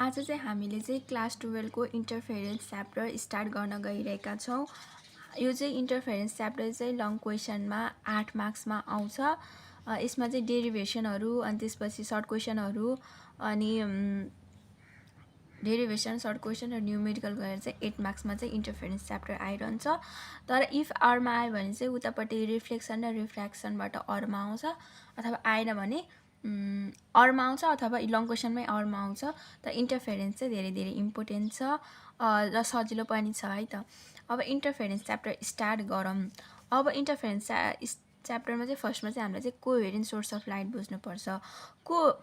आज चाहिँ हामीले चाहिँ क्लास 12 को इन्टरफेरेन्स च्याप्टर स्टार्ट गर्न गइरहेका छौँ। यो चाहिँ इन्टरफेरेन्स च्याप्टर चाहिँ लङ क्वेसनमा 8 मार्क्समा आउँछ। यसमा चाहिँ डेरिभेसनहरू अनि त्यसपछि सर्ट क्वेसनहरू अनि डेरिभेसन सर्ट क्वेसन र न्युमेरिकल गरेर चाहिँ 8 मार्क्समा चाहिँ इन्टरफेरेन्स च्याप्टर आइरहन्छ। तर इफ अरमा आयो भने चाहिँ उतापट्टि रिफ्लेक्सन र रिफ्र्याक्सनबाट अरमा आउँछ, अथवा आएन भने अरमा आउँछ अथवा लङ क्वेसनमै अरमा आउँछ। त इन्टरफेरेन्स चाहिँ धेरै धेरै इम्पोर्टेन्ट छ र सजिलो पनि छ है त। अब इन्टरफेरेन्स च्याप्टर स्टार्ट गरौँ। अब इन्टरफेरेन्स च्याप्टरमा चाहिँ फर्स्टमा चाहिँ हामीले चाहिँ कोहेरेन्ट सोर्स अफ लाइट बुझ्नुपर्छ।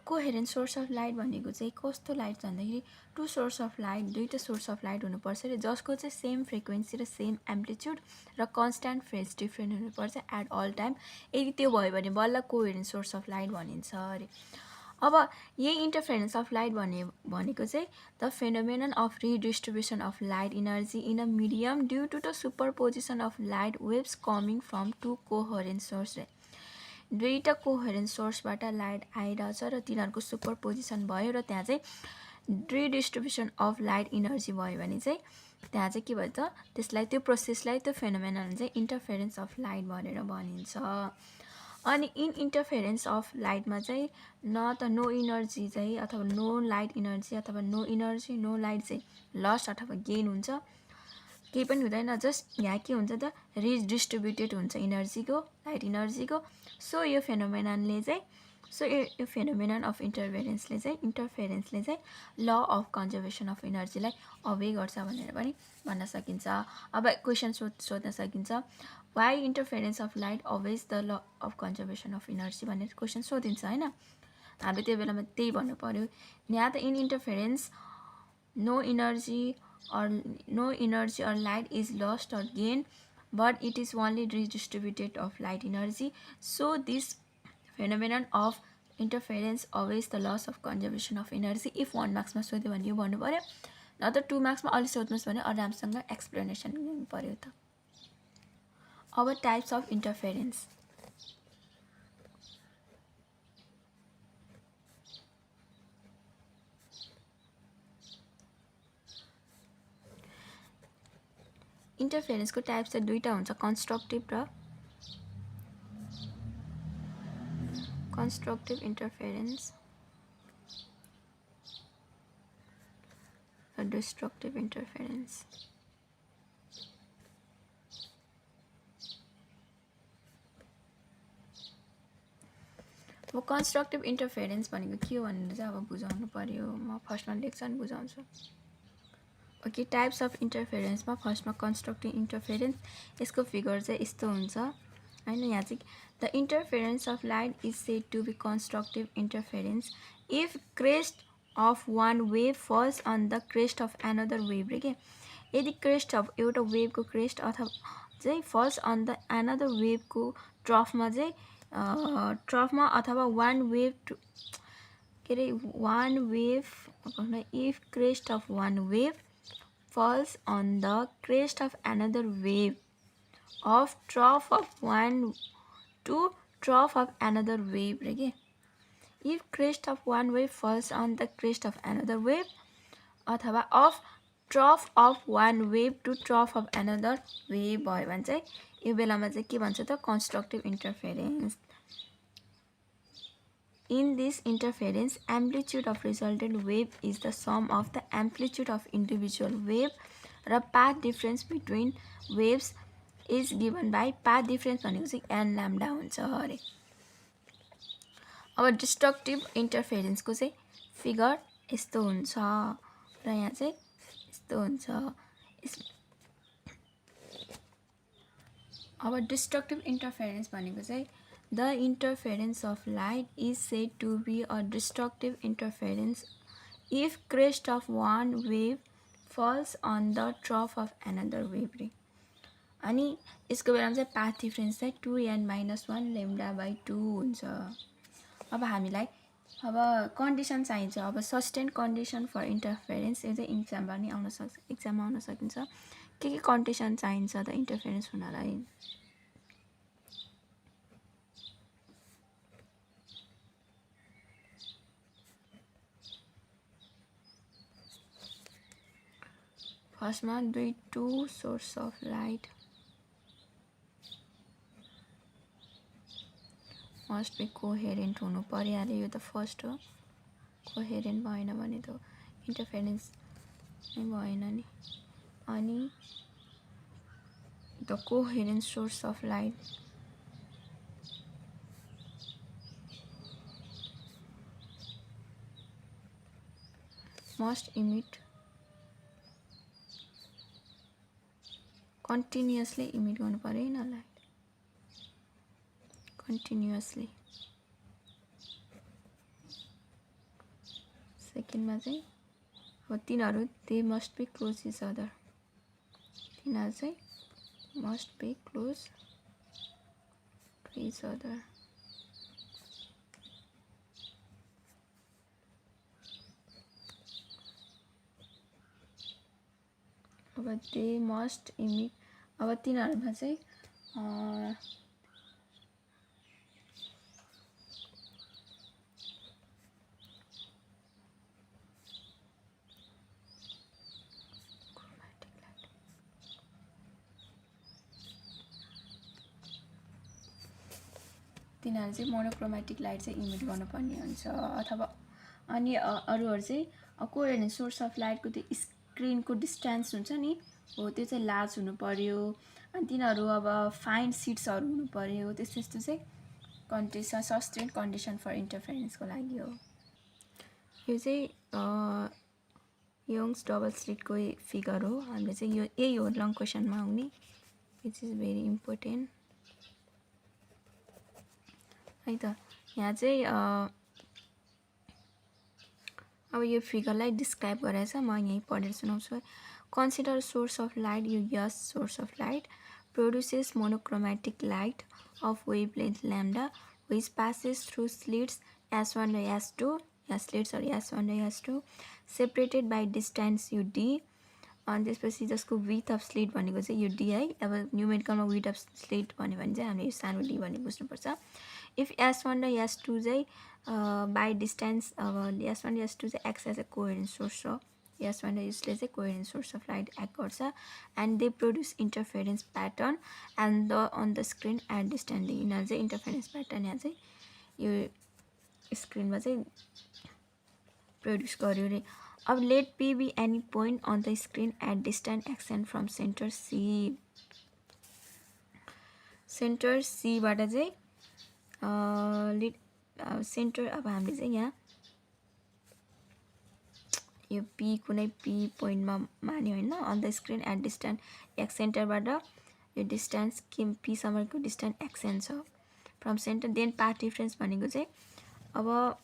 कोहेरेन्ट सोर्स अफ लाइट भनेको चाहिँ कस्तो लाइट छ भन्दाखेरि टु सोर्स अफ लाइट, दुईवटा सोर्स अफ लाइट हुनुपर्छ र जसको चाहिँ सेम फ्रिक्वेन्सी र सेम एम्प्लिट्युड र कन्स्ट्यान्ट फेज डिफ्रेन्ट हुनुपर्छ एट अल टाइम। यदि त्यो भयो भने बल्ल कोहेरेन्ट सोर्स अफ लाइट भनिन्छ अरे। अब यही इन्टरफेरेन्स अफ लाइट भनेको चाहिँ the phenomenon of redistribution of light energy in a medium due to the superposition of light waves coming from two coherent source. दुईवटा कोहेरेन्ट सोर्सबाट लाइट आइरहेछ र तिनीहरूको सुपरपोजिसन भयो र त्यहाँ चाहिँ रिडिस्ट्रिब्युसन अफ लाइट इनर्जी भयो भने चाहिँ त्यहाँ चाहिँ के भन्छ, त्यसलाई त्यो प्रोसेसलाई त्यो फेनोमेनन चाहिँ इन्टरफेरेन्स अफ लाइट भनेर भनिन्छ। अनि इन इन्टरफेरेन्स अफ लाइटमा चाहिँ न त नो इनर्जी चाहिँ अथवा नो लाइट इनर्जी अथवा नो इनर्जी नो लाइट चाहिँ लस अथवा गेन हुन्छ, केही पनि हुँदैन। जस्ट यहाँ के हुन्छ त रिडिस्ट्रिब्युटेड हुन्छ इनर्जीको, लाइट इनर्जीको। सो यो फेनोमेननले चाहिँ यो फेनोमेनन अफ इन्टरफेरेन्सले चाहिँ ल अफ कन्जर्भेसन अफ इनर्जीलाई अवे गर्छ भनेर पनि भन्न सकिन्छ। अब क्वेसन सोध्न सकिन्छ, why interference of light obeys the law of conservation of energy भनेर क्वेसन सोधिन्छ होइन। हामीले त्यो बेलामा त्यही भन्नु पर्यो। यहाँ त in interference no energy or light is lost or gained, but it is only redistributed of light energy. So this phenomenon of interference always the loss of conservation of energy. If 1 marks मा सोध्यो भने यो भन्नु पर्यो, न त 2 marks मा अलि सोध्नुस् भने आरामसँग एक्सप्लेनेसन दिनु पर्यो त। अब टाइप्स अफ इन्टरफेरेन्स। इन्टरफेरेन्सको टाइप्स चाहिँ दुईटा हुन्छ, कन्स्ट्रक्टिभ इन्टरफेरेन्स र डिस्ट्रक्टिभ इन्टरफेरेन्स। अब कन्स्ट्रक्टिभ इन्टरफेरेन्स भनेको के हो भनेर चाहिँ अब बुझाउनु पर्यो। म फर्स्टमा लेख्छु अनि बुझाउँछु। ओके, टाइप्स अफ इन्टरफेरेन्समा फर्स्टमा कन्स्ट्रक्टिभ इन्टरफेरेन्स, यसको फिगर चाहिँ यस्तो हुन्छ होइन। यहाँ चाहिँ the interference of light is said to be constructive interference if crest of one wave falls on the crest of another wave रे के। यदि क्रेस्ट अफ एउटा वेभको क्रेस्ट अथवा चाहिँ फल्स अन द एनदर वेभको ट्रफमा चाहिँ ट्रफमा अथवा वान वेभ के अरे one wave if crest of one wave falls on the crest of another wave of trough of one to trough of another wave right? If crest of one wave falls on the crest of another wave अथवा of trough of one wave to trough of another wave भयो भने चाहिँ यो बेलामा चाहिँ के भन्छ त, constructive interference. In this interference, amplitude of resultant wave is the sum of the amplitude of individual wave. र path difference between waves is given by path difference भनेको चाहिँ n lambda हुन्छ अरे। अब डिस्ट्रक्टिभ इन्टरफेरेन्सको चाहिँ फिगर यस्तो हुन्छ र यहाँ चाहिँ यस्तो हुन्छ। अब डिस्ट्रक्टिभ इन्टरफेरेन्स भनेको चाहिँ The interference of light is said to be a destructive interference if crest of one wave falls on the trough of another wave. अनि यसको बेलामा चाहिँ path difference चाहिँ 2n-1 λ/2 हुन्छ। अब हामीलाई अब कन्डिसन चाहिन्छ। अब सस्टेन कन्डिसन फर इन्टरफेरेन्स, यो चाहिँ एक्जाममा आउन सकिन्छ। के कन्डिसन चाहिन्छ त इन्टरफेरेन्स हुनलाई? फर्स्टमा two source of light must be coherent हुनु परिहाल्यो। यो त फर्स्ट हो, कोहेरेन्ट भएन भने त इन्टरफेरेन्स नै भएन नि। अनि the coherent source of light must emit continuously emit गर्नु पर्यो हैन, लाइट कन्टिन्युअसली। सेकेन्डमा चाहिँ अब तिनीहरू they must be close each other, तिनीहरू चाहिँ must be close to each other. अब दे मस्ट इमिट, अब तिनीहरूमा चाहिँ तिनीहरू चाहिँ मोनोक्रोमेटिक लाइट चाहिँ इमिट गर्नुपर्ने हुन्छ। अथवा अनि अरूहरू चाहिँ कोहेरेन्ट सोर्स अफ लाइटको त्यो स्क्रिनको डिस्टेन्स हुन्छ नि, हो त्यो चाहिँ लार्ज हुनु पर्यो। अनि तिनीहरू अब फाइन सिट्सहरू हुनु पर्यो, त्यस्तो त्यस्तो चाहिँ कन्डिसन सस्टेन कन्डिसन फर इन्टरफेरेन्सको लागि हो। यो चाहिँ यङ्स डबल स्लिटको फिगर हो। हामीले चाहिँ यो यही हो लङ क्वेसनमा आउने, विच इज भेरी इम्पोर्टेन्ट है त। यहाँ चाहिँ अब यो फिगरलाई डिस्क्राइब गरेछ, म यहीँ पढेर सुनाउँछु। कन्सिडर सोर्स अफ लाइट, यो यस source of light produces monochromatic light of wavelength lambda which passes through slits S1 र S2, slits or S1 र S2 separated by distance u d। अनि त्यसपछि जसको विथ अफ स्लिट भनेको चाहिँ यो डी है। अब न्युमेरिकलमा विथ अफ स्लिट भन्यो भने चाहिँ हामीले यो सानो डी भन्ने बुझ्नुपर्छ। इफ S1 र S2 चाहिँ बाई डिस्टेन्स, अब S1 र S2 चाहिँ X as a coherent source हो, S1 र यसले चाहिँ coherent source of light act गर्छ। And they produce interference pattern and the on the screen at distance. यिनीहरू चाहिँ इन्टरफेरेन्स प्याटर्न यहाँ चाहिँ यो स्क्रिनमा चाहिँ प्रोड्युस गर्यो अरे। अब let P be any point on the screen at distance x n from centre C. Centre सीबाट चाहिँ सेन्टर, अब हामीले चाहिँ यहाँ यो पी कुनै पी पोइन्टमा मान्यो होइन, on the screen at distance x सेन्टरबाट यो डिस्टेन्स के पीसम्मको डिस्टेन्स एक्सएन छ from centre. Then path difference भनेको चाहिँ अब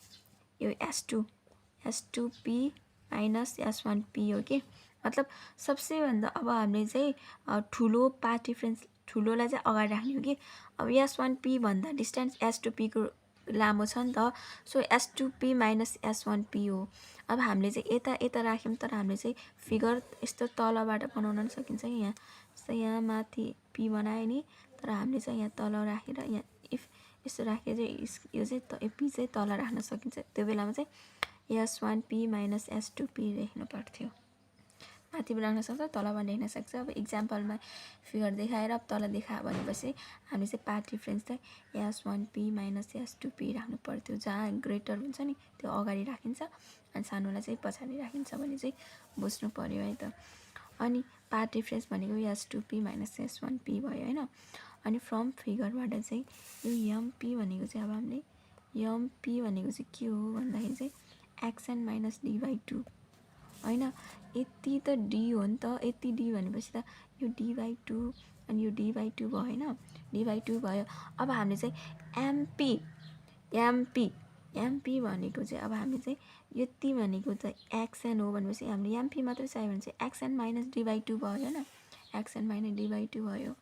यो S two P minus S one P हो कि। मतलब सबसे भन्दा अब हामीले चाहिँ ठुलो पाथ डिफ्रेन्स ठुलोलाई चाहिँ अगाडि राख्ने हो कि। अब एस1 पी भन्दा डिस्टेन्स एस2 पी को लामो छ नि त, so S2 P minus S one P हो। अब हामीले चाहिँ यता यता राख्यौँ, तर हामीले चाहिँ फिगर यस्तो तलबाट बनाउन पनि सकिन्छ कि। यहाँ जस्तै यहाँ माथि पी बनायो नि, तर हामीले चाहिँ यहाँ तल राखेर यहाँ इफ यस्तो राखेर चाहिँ यो चाहिँ पी चाहिँ तल राख्न सकिन्छ। त्यो बेलामा चाहिँ S1 P minus S2 P लेख्नु पर्थ्यो। माथिबाट राख्न सक्छ, तलबाट लेख्न सक्छ। अब इक्जाम्पलमा फिगर देखाएर अब तल देखायो भनेपछि हामीले चाहिँ पाथ डिफ्रेन्स चाहिँ S1 P minus S2 P राख्नु पर्थ्यो। जहाँ ग्रेटर हुन्छ नि त्यो अगाडि राखिन्छ अनि सानोलाई चाहिँ पछाडि राखिन्छ भने चाहिँ बुझ्नु पर्यो है त। अनि पाथ डिफ्रेन्स भनेको S2 P minus S one P भयो होइन। अनि फ्रम फिगरबाट चाहिँ यो एमपी भनेको चाहिँ अब हामीले एमपी भनेको चाहिँ के हो भन्दाखेरि चाहिँ x n minus D by two होइन। यति त डी हो नि त, यति डी भनेपछि त यो डी बाई टू अनि यो डी बाई टू भयो होइन, डी बाई टू भयो। अब हामीले चाहिँ एमपी भनेको चाहिँ अब हामीले चाहिँ यति भनेको त एक्सएन हो भनेपछि हामीले एमपी मात्रै चाहियो भने चाहिँ x n minus D by two भयो होइन, x n minus D by two भयो।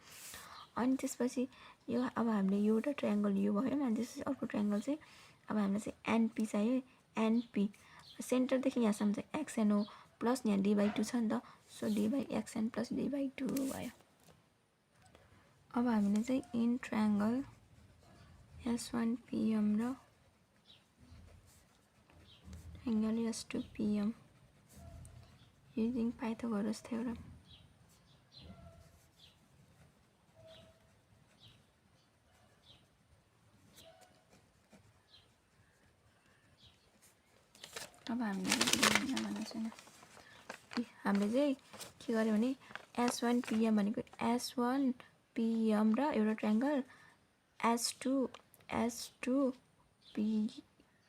अनि त्यसपछि यो अब हामीले एउटा ट्रायङ्गल यो भयो अनि त्यसपछि अर्को ट्रायङ्गल चाहिँ अब हामीलाई चाहिँ एनपी चाहियो। एनपी सेन्टरदेखि यहाँसम्म चाहिँ एक्सएन हो प्लस यहाँ डी बाई टू छ नि त, so D by x n plus D by two भयो। अब हामीले चाहिँ इन ट्रायङ्गल S1 PM र triangle S2 PM using Pythagoras theorem. अब हामीले चाहिँ के गर्यो भने S1 PM भनेको S1 PM र एउटा ट्रायंगल S2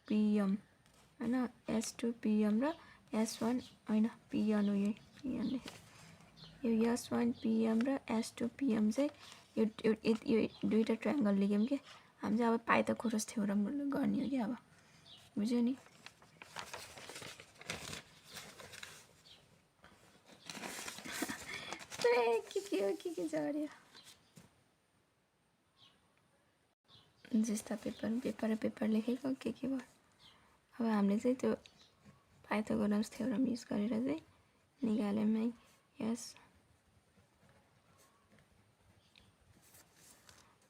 PM हैन S2 PM र S1 हैन PN हो PN यो S1 PM र S2 PM चाहिँ यो दुईटा ट्रायंगल लेख्यौं के हामी चाहिँ अब पाइथागोरस थ्योरम गर्ने हो के अब बुझ्यो नि के जर्यो जस्ता पेपर लेखेको के भयो अब हामीले चाहिँ त्यो पाइथागोरस थ्योरम युज गरेर चाहिँ निकाल्यौं है यस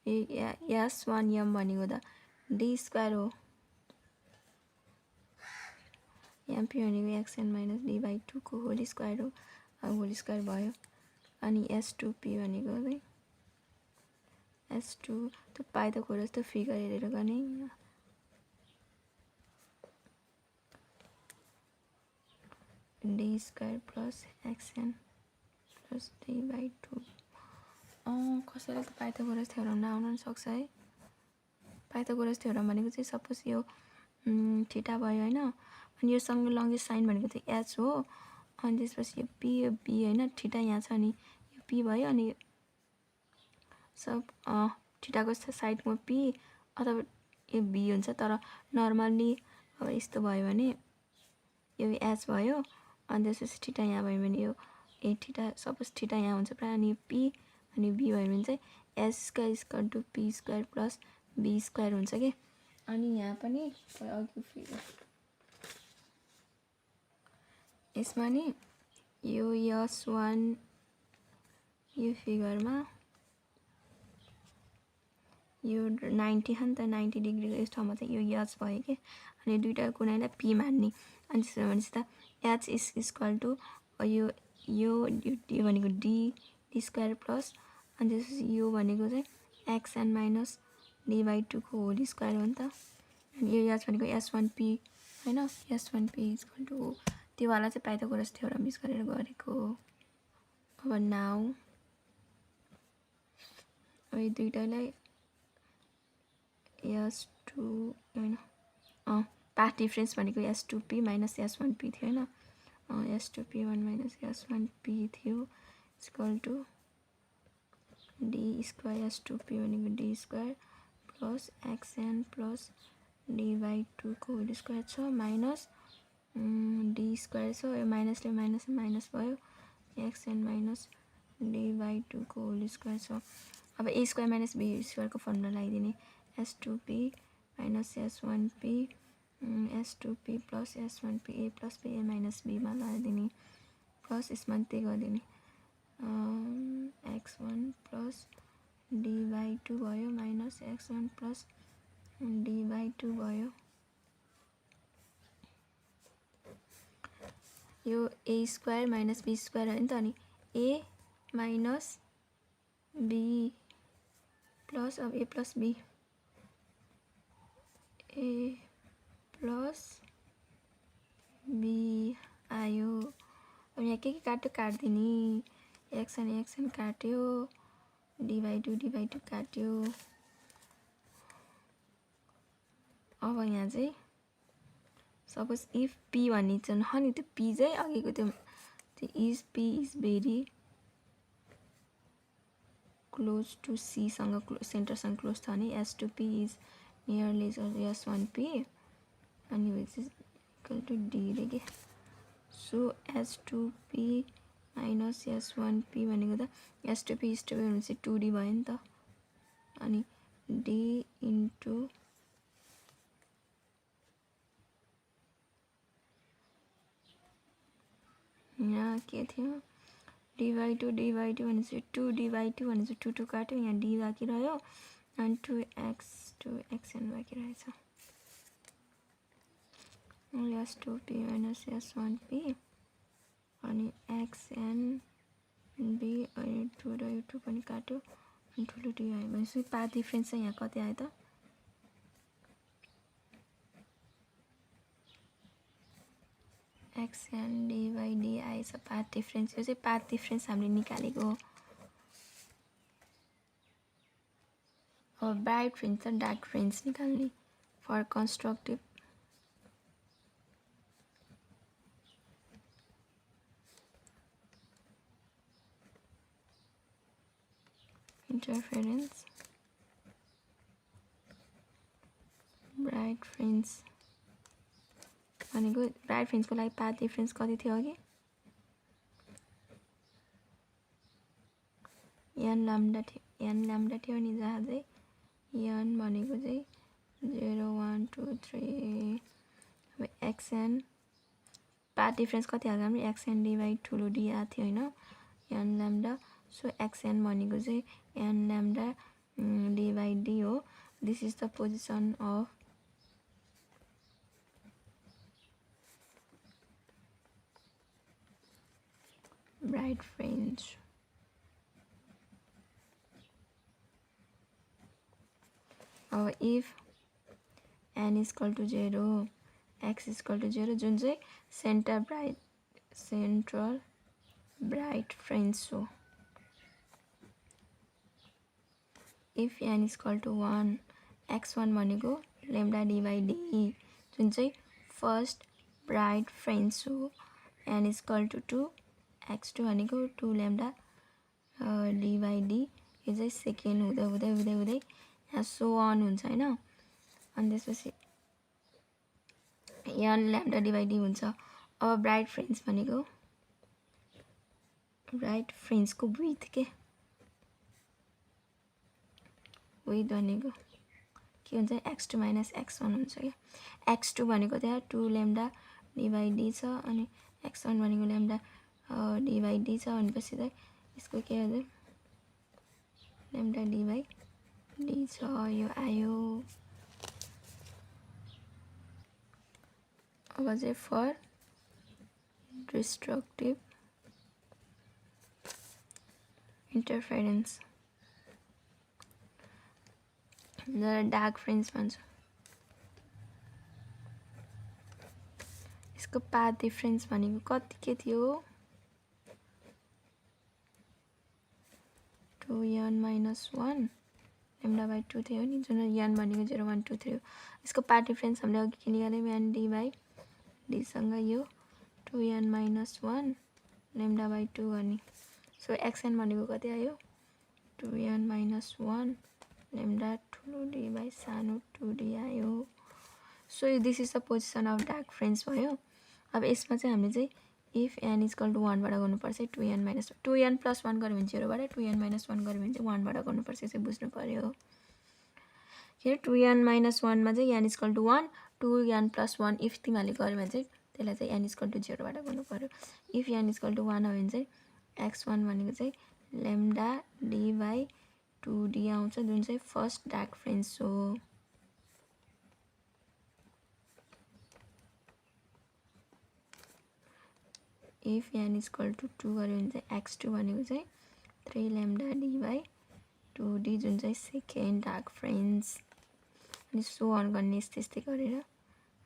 S1 m भनेको त d स्क्वायर हो mp भनेको xn - d/2 को होल स्क्वायर हो होल स्क्वायर भयो अनि S2p भनेको चाहिँ S2 त पाइथागोरस त फिगर हेरेर गर्ने d square plus xn plus d/2 कसैले त पाइथागोरस थ्योरम नआउन सक्छ है पाइथागोरस थ्योरम भनेको चाहिँ सपोज यो थीटा भयो हैन अनि यो सँग लङ्गेस्ट साइन भनेको चाहिँ h हो अनि त्यसपछि यो p यो b हैन थीटा यहाँ छ अनि यो p भयो अनि सब थीटाको साइडमा p अथवा यो b हुन्छ तर नर्मली अब यस्तो भयो भने यो h भयो अनि त्यसपछि थीटा यहाँ भयो भने यो a थीटा सपोज थीटा यहाँ हुन्छ प्राय अनि p अनि b भयो भने चाहिँ s square = p square plus b square हुन्छ के अनि यहाँ पनि अघि फिगर यसमा नि यो S1 यो फिगरमा यो 90 हो नि त 90 डिग्रीको यस ठाउँमा चाहिँ यो h भयो के अनि दुईटा कुनाइलाई p मान्ने अनि त्यसो भनेपछि त h = यो भनेको d स्क्वायर प्लस अनि त्यसपछि यो भनेको चाहिँ xn - d/2 को होल स्क्वायर हो नि त अनि यो h भनेको S1p हैन S1p = त्यो वाला चाहिँ पाइथागोरस थ्योरम युज गरेर गरेको हो अब नाउ अब यो दुईटालाई S2 हैन पाथ डिफरेन्स भनेको S2p - S1p थियो हैन S2p1 - S1p थियो = d स्क्वायर S2p भनेको d square plus xn plus d/2 को होल स्क्वायर छ माइनस d स्क्वायर छ यो माइनसले माइनस भयो xn माइनस d/2 को होल स्क्वायर छ अब a square minus b square को फर्मुला लगाइदिने S2p - S1p S2p plus S1p a plus b a minus b मा लगाइदिने प्लस यसमा त्यही गरिदिने x1 प्लस d/2 भयो माइनस x1 प्लस d/2 भयो यो a square minus b square हो नि त अनि a माइनस b प्लस अब a plus b a plus b आयो अब यहाँ के काट्दिने xn काट्यो d/2 काट्यो अब यहाँ चाहिँ सपोज इफ p भन्ने चाहिँ हो नि त्यो p चाहिँ अघिको त्यो p is very close to c सँग सेन्टर सँग क्लोज छ भने S2p is nearly S1p and which is equal to d के so S2p minus S1p भनेको त S2p भनेपछि 2d भयो नि त अनि d into यहाँ के थियो d/2 भनेपछि 2d/2 भनेपछि 2 काट्यो यहाँ d बाँकी रह्यो अनि 2xn बाँकी रहेछ S2p minus S1p अनि XNB अनि 2 र यो 2 पनि काट्यो अनि ठुलो डी आयो भनेपछि पाथ डिफरेन्स चाहिँ यहाँ कति आयो त XND/D आएछ पाथ डिफरेन्स यो चाहिँ पाथ डिफरेन्स हामीले निकालेको हो अब ब्राइट फ्रिन्ज र डार्क फ्रिन्ज निकाल्ने for constructive interference bright fringe भनेको ब्राइट फ्रिन्जको लागि पाथ डिफरेन्स कति थियो अघि n लैम्डा थियो नि जहाँ चाहिँ n भनेको चाहिँ 0 1 2 3 अब xn पाथ डिफरेन्स कति हाल्दा पनि xn डिभाइड ठुलो d आएको थियो हैन n लैम्डा सो xn भनेको चाहिँ n लैम्डा डिभाइड d हो this is the position of bright fringe अब if n is equal to 0 x is equal to 0 जुन चाहिँ सेन्ट्रल ब्राइट फ्रिन्ज हो if n is equal to 1 x1 भनेको lambda d by d जुन चाहिँ first bright fringe हो n is equal to 2 x2 भनेको 2 lambda d by d यो चाहिँ सेकेन्ड हुँदै हुँदै हुँदै हुँदै यहाँ सो अन हुन्छ हैन अनि त्यसपछि n lambda d by d हुन्छ अब ब्राइट फ्रिन्ज भनेको ब्राइट फ्रिन्जको विड्थ के विड्थ भनेको के हुन्छ x2 माइनस x1 हुन्छ क्या x2 भनेको त्यहाँ 2 लैम्डा d by d छ अनि x1 भनेको लैम्डा d by d छ भनेपछि चाहिँ यसको के हो लैम्डा d by d छ यो आयो अब चाहिँ for destructive interference dark fringe भन्छ यसको पाथ डिफरेन्स भनेको कति के थियो 2n minus 1 लैम्डा by 2 थियो नि जुन n भनेको 0 1 2 3 यसको पाथ डिफरेन्स हामीले अघि के निकाल्यौं n d by d सँग यो 2n minus 1 लैम्डा by 2 गर्ने सो xn भनेको कति आयो 2n minus 1 लैम्डा ठुलो d by सानो 2d आयो so this is the position of dark fringe भयो अब यसमा चाहिँ हामीले चाहिँ if n is equal to 1 बाट गर्नुपर्छ 2n minus 2n plus 1 गर्यो भने 0 बाट 2n minus 1 गर्यो भने चाहिँ 1 बाट गर्नुपर्छ चाहिँ बुझ्नु पर्यो के 2n minus 1 मा चाहिँ n is equal to 1 2n plus 1 if तिमीले गर्यो भने चाहिँ त्यसलाई चाहिँ n is equal to 0 बाट गर्नु पर्यो if n is equal to 1 हो भने चाहिँ x1 भनेको चाहिँ लैम्डा d by 2d आउँछ जुन चाहिँ फर्स्ट डार्क फ्रिन्ज हो if n is equal to 2 गर्यो भने चाहिँ x2 भनेको चाहिँ 3 लैम्डा d by 2d जुन चाहिँ सेकेन्ड डार्क फ्रिन्ज अनि सो अन गर्ने यस्तै गरेर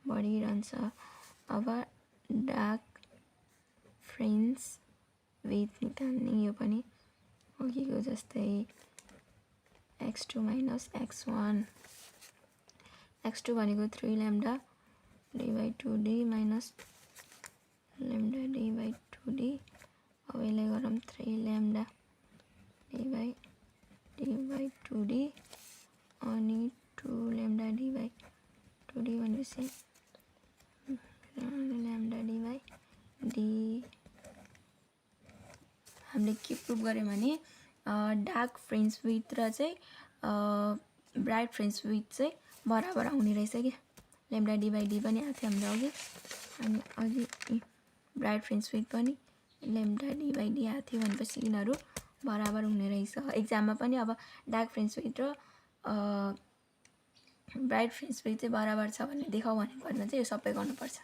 बढिरहन्छ अब डार्क फ्रिन्ज विथ निकाल्ने यो पनि अघिको जस्तै x2 minus x1 x2 भनेको 3 lambda d by 2d minus lambda d by 2d अब यसलाई गरौँ 3 लैम्डा d by 2d अनि 2 लैम्डा d by 2d भनेपछि लैम्डा d by d हामीले के प्रुभ गर्यौं भने डार्क फ्रिन्ज विथ र चाहिँ ब्राइट फ्रिन्ज विथ चाहिँ बराबर आउने रहेछ के लैम्डा d by d पनि आएको थियो हाम्रो अघि अनि अघि ब्राइट फ्रिन्ज विथ पनि लैम्डा d by d आएको थियो भनेपछि यिनीहरू बराबर हुने रहेछ एक्जाममा पनि अब डार्क फ्रिन्ज विथ र ब्राइट फ्रिन्ज विथ चाहिँ बराबर छ भन्ने देखाउ भन्ने पदमा चाहिँ यो सबै गर्नुपर्छ